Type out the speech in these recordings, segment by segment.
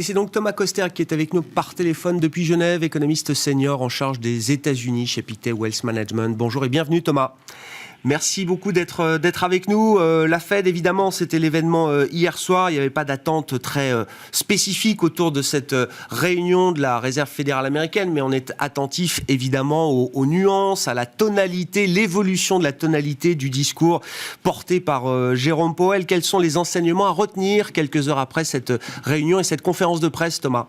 Et c'est donc Thomas Koster qui est avec nous par téléphone depuis Genève, économiste senior en charge des États-Unis chez Pictet Wealth Management. Bonjour et bienvenue Thomas. Merci beaucoup d'être avec nous. La Fed, évidemment, c'était l'événement hier soir. Il n'y avait pas d'attente très spécifique autour de cette réunion de la Réserve fédérale américaine, mais on est attentif, évidemment, aux nuances, à la tonalité, l'évolution de la tonalité du discours porté par Jérôme Powell. Quels sont les enseignements à retenir quelques heures après cette réunion et cette conférence de presse, Thomas ?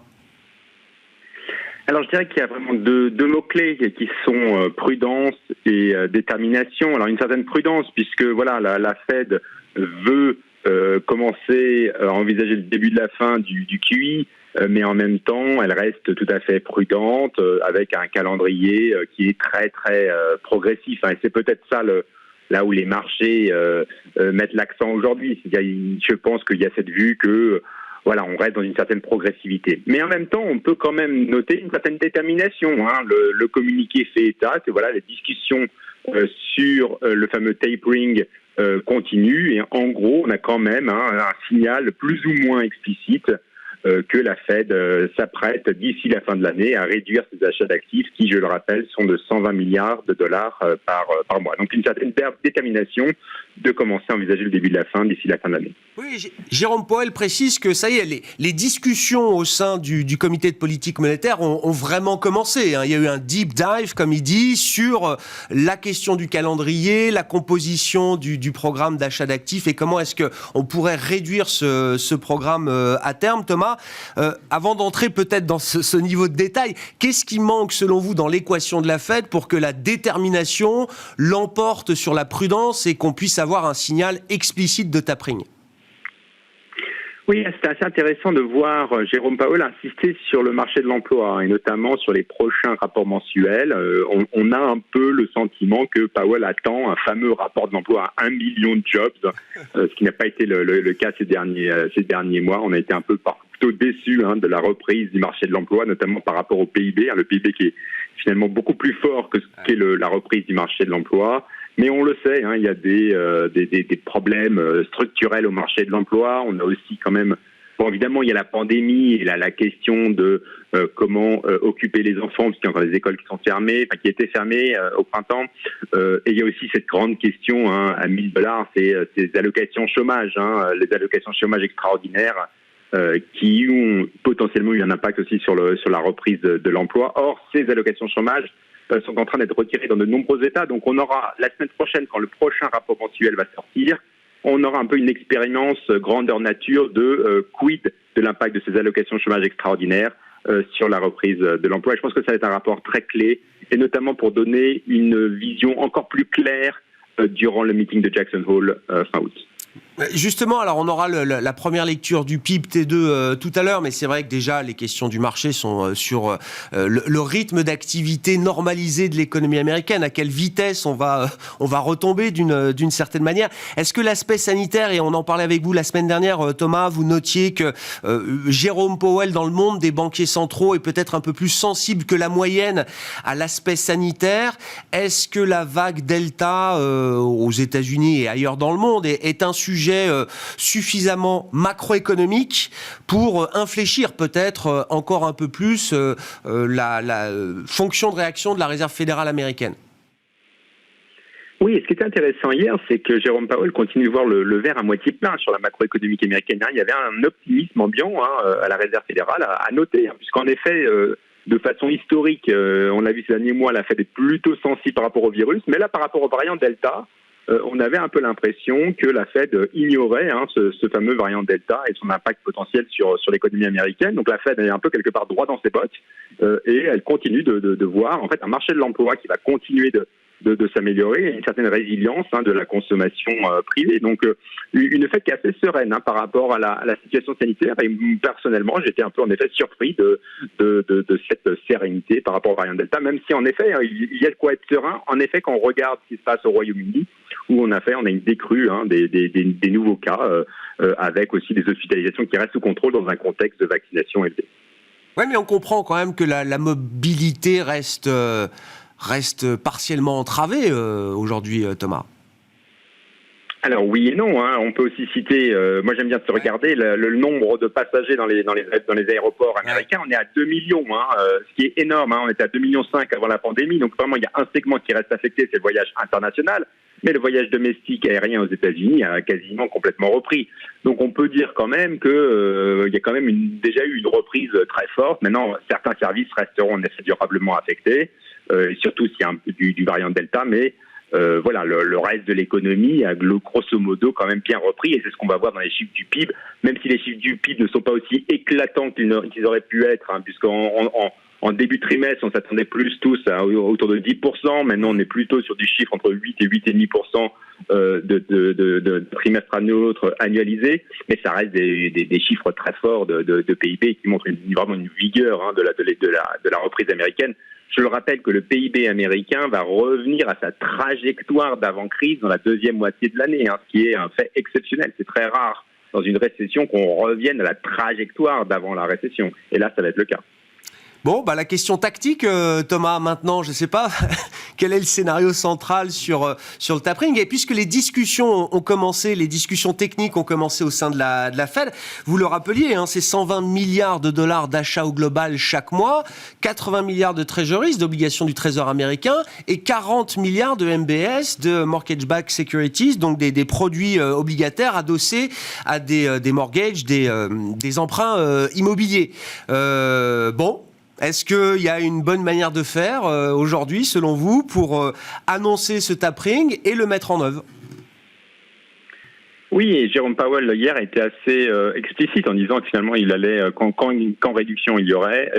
Alors je dirais qu'il y a vraiment deux mots-clés qui sont prudence et détermination. Alors une certaine prudence puisque voilà la Fed veut commencer à envisager le début de la fin du QE, mais en même temps elle reste tout à fait prudente avec un calendrier qui est très très progressif. Et c'est peut-être ça là où les marchés mettent l'accent aujourd'hui. Je pense qu'il y a cette vue que voilà, on reste dans une certaine progressivité. Mais en même temps, on peut quand même noter une certaine détermination. Le communiqué fait état que voilà, les discussions sur le fameux tapering continuent. Et en gros, on a quand même un signal plus ou moins explicite que la Fed s'apprête d'ici la fin de l'année à réduire ses achats d'actifs qui, je le rappelle, sont de 120 milliards de dollars par mois. Donc une certaine détermination de commencer à envisager le début de la fin d'ici la fin de l'année. Oui, Jérôme Powell précise que ça y est, les discussions au sein du comité de politique monétaire ont vraiment commencé. Il y a eu un deep dive, comme il dit, sur la question du calendrier, la composition du programme d'achat d'actifs et comment est-ce qu'on pourrait réduire ce programme à terme. Thomas, avant d'entrer peut-être dans ce niveau de détail, qu'est-ce qui manque selon vous dans l'équation de la Fed pour que la détermination l'emporte sur la prudence et qu'on puisse avoir un signal explicite de tapering? Oui, c'est assez intéressant de voir Jérôme Powell insister sur le marché de l'emploi et notamment sur les prochains rapports mensuels. On a un peu le sentiment que Powell attend un fameux rapport de l'emploi à 1 million de jobs, ce qui n'a pas été le cas ces derniers mois. On a été un peu plutôt déçus de la reprise du marché de l'emploi, notamment par rapport au PIB, le PIB qui est finalement beaucoup plus fort que ce qu'est la reprise du marché de l'emploi. Mais on le sait, il y a des problèmes structurels au marché de l'emploi. On a aussi quand même, évidemment, il y a la pandémie et la question de comment occuper les enfants, puisqu'il y a encore des écoles qui sont fermées, qui étaient fermées au printemps. Et il y a aussi cette grande question à 1 000 $, c'est ces allocations chômage, les allocations chômage extraordinaires qui ont potentiellement eu un impact aussi sur la reprise de l'emploi. Or, ces allocations chômage sont en train d'être retirées dans de nombreux États. Donc on aura, la semaine prochaine, quand le prochain rapport mensuel va sortir, on aura un peu une expérience grandeur nature de quid de l'impact de ces allocations chômage extraordinaires sur la reprise de l'emploi. Et je pense que ça va être un rapport très clé, et notamment pour donner une vision encore plus claire durant le meeting de Jackson Hole fin août. Justement, alors on aura la première lecture du PIB T2 tout à l'heure, mais c'est vrai que déjà les questions du marché sont sur le rythme d'activité normalisé de l'économie américaine, à quelle vitesse on va retomber d'une certaine manière. Est-ce que l'aspect sanitaire, et on en parlait avec vous la semaine dernière, Thomas, vous notiez que Jérôme Powell dans le monde des banquiers centraux est peut-être un peu plus sensible que la moyenne à l'aspect sanitaire. Est-ce que la vague Delta aux États-Unis et ailleurs dans le monde est un sujet suffisamment macroéconomique pour infléchir peut-être encore un peu plus la fonction de réaction de la Réserve fédérale américaine? Oui, et ce qui était intéressant hier, c'est que Jérôme Powell continue de voir le verre à moitié plein sur la macroéconomique américaine. Il y avait un optimisme ambiant à la Réserve fédérale à noter, puisqu'en effet, de façon historique, on l'a vu ces derniers mois, la Fed est plutôt sensible par rapport au virus, mais là, par rapport au variant Delta, on avait un peu l'impression que la Fed ignorait ce fameux variant Delta et son impact potentiel sur l'économie américaine. Donc la Fed est un peu quelque part droit dans ses bottes et elle continue de voir en fait un marché de l'emploi qui va continuer de s'améliorer, et une certaine résilience de la consommation privée. Donc une Fed qui est assez sereine par rapport à la situation sanitaire, et personnellement j'étais un peu en effet surpris de cette sérénité par rapport au variant Delta, même si en effet il y a de quoi être serein. En effet, quand on regarde ce qui se passe au Royaume-Uni, où on a une décrue des nouveaux cas, avec aussi des hospitalisations qui restent sous contrôle dans un contexte de vaccination élevé. Oui, mais on comprend quand même que la mobilité reste partiellement entravée aujourd'hui, Thomas. Alors oui et non, hein. On peut aussi citer, moi j'aime bien se regarder le nombre de passagers dans les aéroports américains. On est à 2 millions, hein, ce qui est énorme. Hein. On était à 2,5 millions avant la pandémie, donc vraiment il y a un segment qui reste affecté, c'est le voyage international. Mais le voyage domestique aérien aux États-Unis a quasiment complètement repris. Donc on peut dire quand même que il y a quand même déjà eu une reprise très forte. Maintenant, certains services resteront en effet durablement affectés, surtout s'il y a un peu du variant Delta, mais voilà, le reste de l'économie a grosso modo quand même bien repris, et c'est ce qu'on va voir dans les chiffres du PIB, même si les chiffres du PIB ne sont pas aussi éclatants qu'ils auraient pu être, hein, puisqu'en début de trimestre, on s'attendait plus tous à autour de 10%. Maintenant, on est plutôt sur du chiffre entre 8 et 8,5% de trimestre à l'autre annualisé. Mais ça reste des chiffres très forts de PIB qui montrent vraiment une vigueur, hein, de la reprise américaine. Je le rappelle que le PIB américain va revenir à sa trajectoire d'avant-crise dans la deuxième moitié de l'année, hein, ce qui est un fait exceptionnel. C'est très rare dans une récession qu'on revienne à la trajectoire d'avant la récession. Et là, ça va être le cas. Bon, bah la question tactique, Thomas, maintenant, je ne sais pas, quel est le scénario central sur le tapering? Et puisque les discussions ont commencé, les discussions techniques ont commencé au sein de la Fed, vous le rappeliez, hein, c'est 120 milliards de dollars d'achats au global chaque mois, 80 milliards de treasuries, d'obligations du Trésor américain, et 40 milliards de MBS, de mortgage-backed securities, donc des produits obligataires adossés à des mortgages, des emprunts immobiliers. Bon. Est-ce qu'il y a une bonne manière de faire aujourd'hui, selon vous, pour annoncer ce tapering et le mettre en œuvre? Oui, et Jérôme Powell hier était assez explicite en disant que finalement il allait quand réduction il y aurait,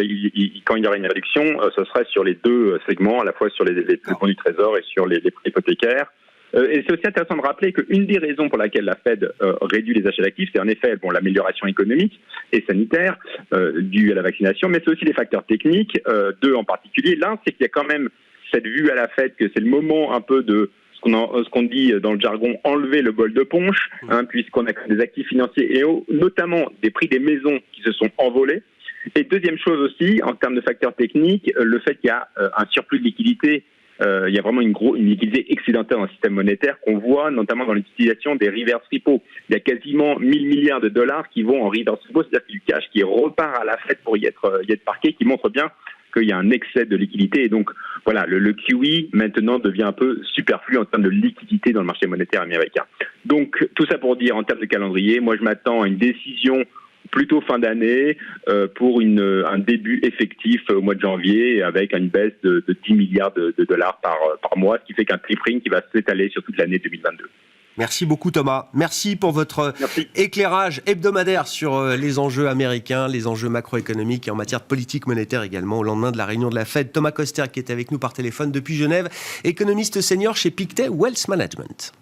quand il y aurait une réduction, ce serait sur les deux segments, à la fois sur les fonds du Trésor et sur les prêts hypothécaires. Et c'est aussi intéressant de rappeler qu'une des raisons pour laquelle la Fed réduit les achats d'actifs, c'est en effet l'amélioration économique et sanitaire due à la vaccination, mais c'est aussi des facteurs techniques, deux en particulier. L'un, c'est qu'il y a quand même cette vue à la Fed que c'est le moment un peu de ce qu'on dit dans le jargon, enlever le bol de punch, hein, puisqu'on a des actifs financiers et notamment des prix des maisons qui se sont envolés. Et deuxième chose aussi, en termes de facteurs techniques, le fait qu'il y a un surplus de liquidité. Il y a vraiment une liquidité excédentaire dans le système monétaire qu'on voit notamment dans l'utilisation des reverse repos. Il y a quasiment 1000 milliards de dollars qui vont en reverse repo, c'est-à-dire qu'il y a du cash qui repart à la Fed pour y être parqué, qui montre bien qu'il y a un excès de liquidité. Et donc, voilà, le QE maintenant devient un peu superflu en termes de liquidité dans le marché monétaire américain. Donc, tout ça pour dire, en termes de calendrier, moi je m'attends à une décision plutôt fin d'année pour un début effectif au mois de janvier avec une baisse de 10 milliards de dollars par mois, ce qui fait qu'un tapering qui va s'étaler sur toute l'année 2022. Merci beaucoup Thomas. Merci pour votre éclairage hebdomadaire sur les enjeux américains, les enjeux macroéconomiques et en matière de politique monétaire également au lendemain de la réunion de la Fed. Thomas Koster qui est avec nous par téléphone depuis Genève, économiste senior chez Pictet Wealth Management.